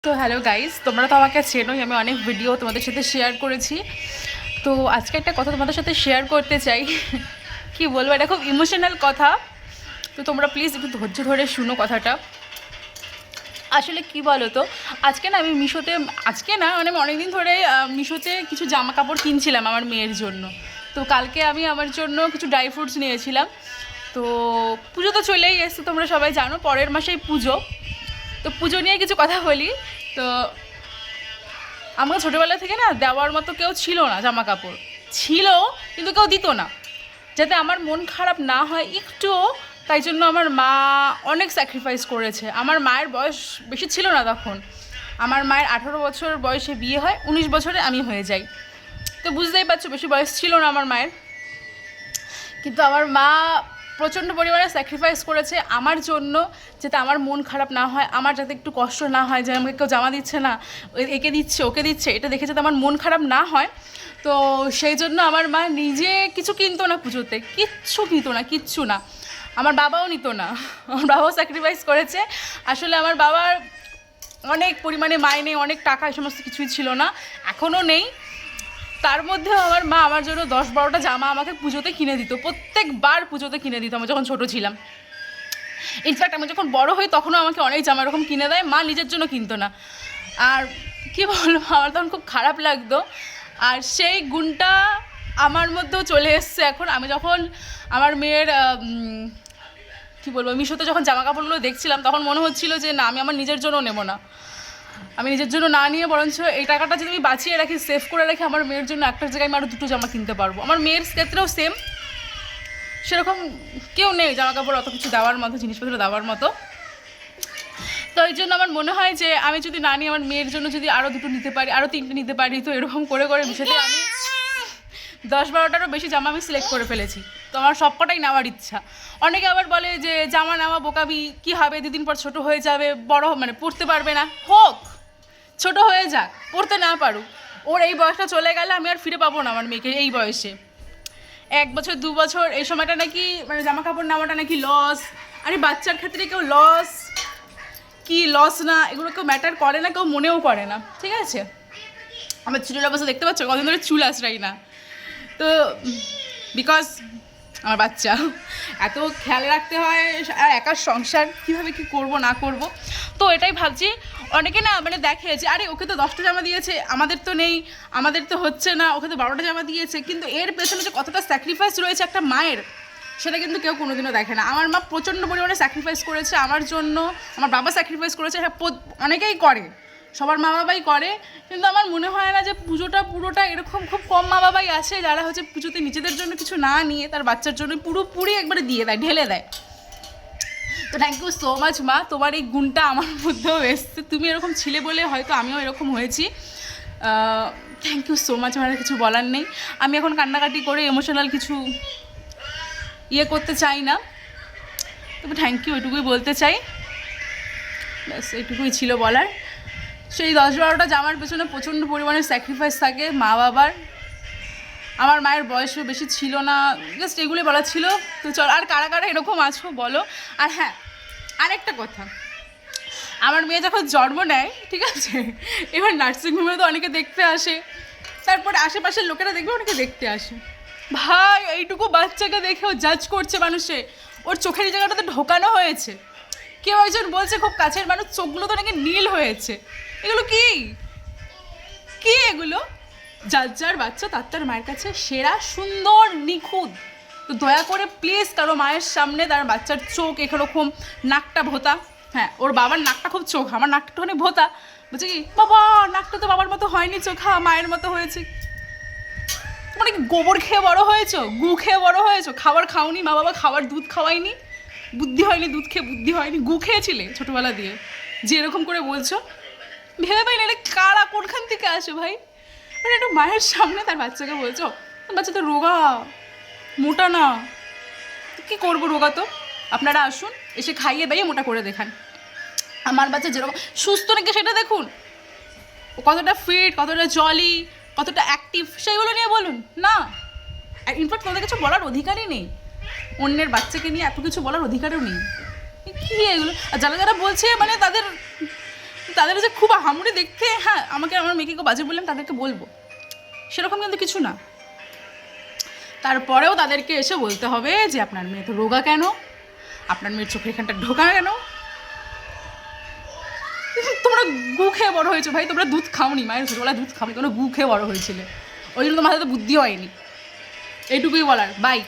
তো hello guys, তোমরা তো আমাকে চেনোই, আমি অনেক ভিডিও তোমাদের সাথে শেয়ার করেছি। তো আজকে একটা কথা তোমাদের সাথে শেয়ার করতে চাই। কি বলবো, এটা খুব ইমোশনাল কথা। তো তোমরা প্লিজ একটু ধৈর্য ধরে শুনো কথাটা। আসলে কি বলো তো, আজকে না আমি মিশোতে, আজকে না মানে আমি অনেকদিন ধরে মিশোতে কিছু জামা কাপড় কিনছিলাম আমার মেয়ের জন্য। তো কালকে আমি আমার জন্য কিছু ড্রাই ফ্রুটস নিয়েছিলাম। তো পুজো তো চলেই এসছে, তোমরা সবাই জানো পরের মাসেই পুজো। তো পুজো নিয়ে কিছু কথা বলি। তো আমার ছোটোবেলা থেকে না দেওয়ার মতো কেউ ছিল না, জামা কাপড় ছিল কিন্তু কেউ দিত না, যাতে আমার মন খারাপ না হয় একটুও। তাই জন্য আমার মা অনেক স্যাক্রিফাইস করেছে। আমার মায়ের বয়স বেশি ছিল না তখন, আমার মায়ের 18 বছর বয়সে বিয়ে হয়, 19 বছরে আমি হয়ে যাই। তো বুঝতেই পারছো বেশি বয়স ছিল না আমার মায়ের। কিন্তু আমার মা প্রচণ্ড পরিমাণে স্যাক্রিফাইস করেছে আমার জন্য, যাতে আমার মন খারাপ না হয়, আমার যাতে একটু কষ্ট না হয় যে আমাকে কেউ জামা দিচ্ছে না, একে দিচ্ছে ওকে দিচ্ছে, এটা দেখে যাতে আমার মন খারাপ না হয়। তো সেই জন্য আমার মা নিজে কিছু কিনতো না পুজোতে, কিচ্ছু কিনতো না, কিচ্ছু না। আমার বাবাও নিত না, আমার বাবাও স্যাক্রিফাইস করেছে। আসলে আমার বাবার অনেক পরিমাণে মাইনে, অনেক টাকা, এই সমস্ত কিছুই ছিল না, এখনও নেই। তার মধ্যেও আমার মা আমার জন্য 10-12টা জামা আমাকে পুজোতে কিনে দিত, প্রত্যেকবার পুজোতে কিনে দিত আমি যখন ছোটো ছিলাম। ইনফ্যাক্ট আমি যখন বড় হই তখনও আমাকে অনেক জামা এরকম কিনে দেয়, মা নিজের জন্য কিনতো না। আর কি বলবো, আমার তখন খুব খারাপ লাগতো। আর সেই গুণটা আমার মধ্যেও চলে এসছে এখন। আমি যখন আমার মেয়ের কী বলবো, মিশোতে যখন জামা কাপড়গুলো দেখছিলাম তখন মনে হচ্ছিলো যে না, আমি আমার নিজের জন্য নেবো না, আমি নিজের জন্য না নিয়ে বরঞ্চ এই টাকাটা যদি আমি বাঁচিয়ে রাখি, সেভ করে রাখি, আমার মেয়ের জন্য একটার জায়গায় আমি আরও 2টো জামা কিনতে পারবো। আমার মেয়ের ক্ষেত্রেও সেম, সেরকম কেউ নেই জামা কাপড় অত কিছু দেওয়ার মতো, জিনিসপত্র দেওয়ার মতো। তো এই জন্য আমার মনে হয় যে আমি যদি না নিই, আমার মেয়ের জন্য যদি আরও 2টো নিতে পারি, আরও 3টে নিতে পারি, তো এরকম করে করে বিষয়টি আমি 10-12টারও বেশি জামা আমি সিলেক্ট করে ফেলেছি। তো আমার সবকটাই নেওয়ার ইচ্ছা। অনেকে আবার বলে যে জামা নেওয়া বোকাবি, কী হবে, 2 দিন পর ছোটো হয়ে যাবে, বড় মানে পরতে পারবে না। হোক, ছোট হয়ে যাক, পড়তে না পারুক, ওর এই বয়সটা চলে গেলে আমি আর ফিরে পাবো না আমার মেয়েকে। এই বয়সে 1 বছর 2 বছর এই সময়টা নাকি মানে জামা কাপড় নেওয়াটা নাকি লস। আরে বাচ্চার ক্ষেত্রে কেউ লস কি লস না এগুলো কেউ ম্যাটার করে না, কেউ মনেও করে না, ঠিক আছে। আমার চুলের অবস্থা দেখতে পাচ্ছ, কদিন ধরে চুল আসরাই না। তো বিকজ আমার বাচ্চা, এত খেয়াল রাখতে হয়, আর একার সংসার কীভাবে কী করবো না করব। তো এটাই ভাবছি। অনেকে না মানে দেখে যে আরে ওকে তো 10টা জামা দিয়েছে, আমাদের তো নেই, আমাদের তো হচ্ছে না, ওকে তো 12টা জামা দিয়েছে, কিন্তু এর পেছনে যে কতটা স্যাক্রিফাইস রয়েছে একটা মায়ের, সেটা কিন্তু কেউ কোনোদিনও দেখে না। আমার মা প্রচণ্ড পরিমাণে স্যাক্রিফাইস করেছে আমার জন্য, আমার বাবা স্যাক্রিফাইস করেছে, হ্যাঁ অনেকেই করে, সবার মা বাবাই করে। কিন্তু আমার মনে হয় না যে পুজোটা পুরোটা এরকম, খুব কম মা বাবাই আছে যারা হচ্ছে পুজোতে নিজেদের জন্য কিছু না নিয়ে তার বাচ্চার জন্য পুরোপুরি একবারে দিয়ে দেয়, ঢেলে দেয়। তো থ্যাংক ইউ সো মাচ মা, তোমার এই গুণটা আমার মধ্যেও এসছে। তুমি এরকম ছিলে বলে হয়তো আমিও এরকম হয়েছি। থ্যাংক ইউ সো মাচ, আমার কিছু বলার নেই। আমি এখন কান্নাকাটি করে ইমোশনাল কিছু করতে চাই না, তবে থ্যাংক ইউ এটুকুই বলতে চাই, ব্যাস এটুকুই ছিল বলার। সেই 10-12টা জামার পেছনে প্রচণ্ড পরিমাণে স্যাক্রিফাইস থাকে মা বাবার। আমার মায়ের বয়সও বেশি ছিল না, জাস্ট এগুলোই বলা ছিল। তো চল, আর কারা কারা এরকম আছো বলো। আর হ্যাঁ, আরেকটা কথা, আমার মেয়ে যখন জন্ম নেয়, ঠিক আছে, এবার নার্সিংহোমে তো অনেকে দেখতে আসে, তারপরে আশেপাশের লোকেরা দেখবে অনেকে দেখতে আসে। ভাই এইটুকু বাচ্চাকে দেখেও জাজ করছে মানুষে, ওর চোখের জায়গাটাতে ঢোকানো হয়েছে। কেউ একজন বলছে খুব কাছের মানুষ, চোখগুলো তো নাকি নীল হয়েছে। এগুলো কি কি এগুলো? যার যার বাচ্চা তার তার মায়ের কাছে সেরা, সুন্দর, নিখুঁত। তো দয়া করে প্লিজ কারো মায়ের সামনে তার বাচ্চার চোখ এরকম, নাকটা ভোতা, হ্যাঁ ওর বাবার নাকটা খুব চোখ, আমার নাকটা একটুখানি ভোতা, বলছে কি বাবা নাকটা তো বাবার মতো হয়নি, চোখা মায়ের মতো হয়েছে। তোমরা কি গোবর খেয়ে বড় হয়েছো, গু খেয়ে বড় হয়েছো, খাবার খাওনি, মা বাবা খাবার দুধ খাওয়াইনি, বুদ্ধি হয়নি, দুধ খেয়ে বুদ্ধি হয়নি, গু খেয়েছিলে ছোটোবেলা দিয়ে, যে এরকম করে বলছো? ভেবে পাই না এটা কারা কোনখান থেকে আসে ভাই। মানে একটু মায়ের সামনে তার বাচ্চাকে বলছো বাচ্চা তো রোগা, মোটা না, কী করবো রোগা? তো আপনারা আসুন, এসে খাইয়ে দাইয়ে মোটা করে দেখান। আমার বাচ্চা যেরকম সুস্থ নাকি সেটা দেখুন, ও কতটা ফিট, কতটা জলি, কতটা অ্যাক্টিভ, সেইগুলো নিয়ে বলুন না। ইনফ্যাক্ট তোমাদের কিছু বলার অধিকারই নেই, অন্যের বাচ্চাকে নিয়ে এত কিছু বলার অধিকারও নেই। কী এগুলো? আর যারা যারা বলছে মানে তাদের তাদের যে খুব হামুড়ে দেখতে, হ্যাঁ আমাকে আমার মেয়েকে কেউ বাজে বললাম তাদেরকে বলবো, সেরকম কিন্তু কিছু না। তারপরেও তাদেরকে এসে বলতে হবে যে আপনার মেয়ে তো রোগা কেন, আপনার মেয়ের চোখে এখানটা ঢোকা কেন। তোমরা গু খেয়ে বড় হয়েছো ভাই, তোমরা দুধ খাওনি, মায়ের ছোটবেলায় দুধ খাওনি, তোমরা গু খেয়ে বড় হয়েছিলে, ওই জন্য তোমার হাতে বুদ্ধি হয়নি। এইটুকুই বলার, বাই।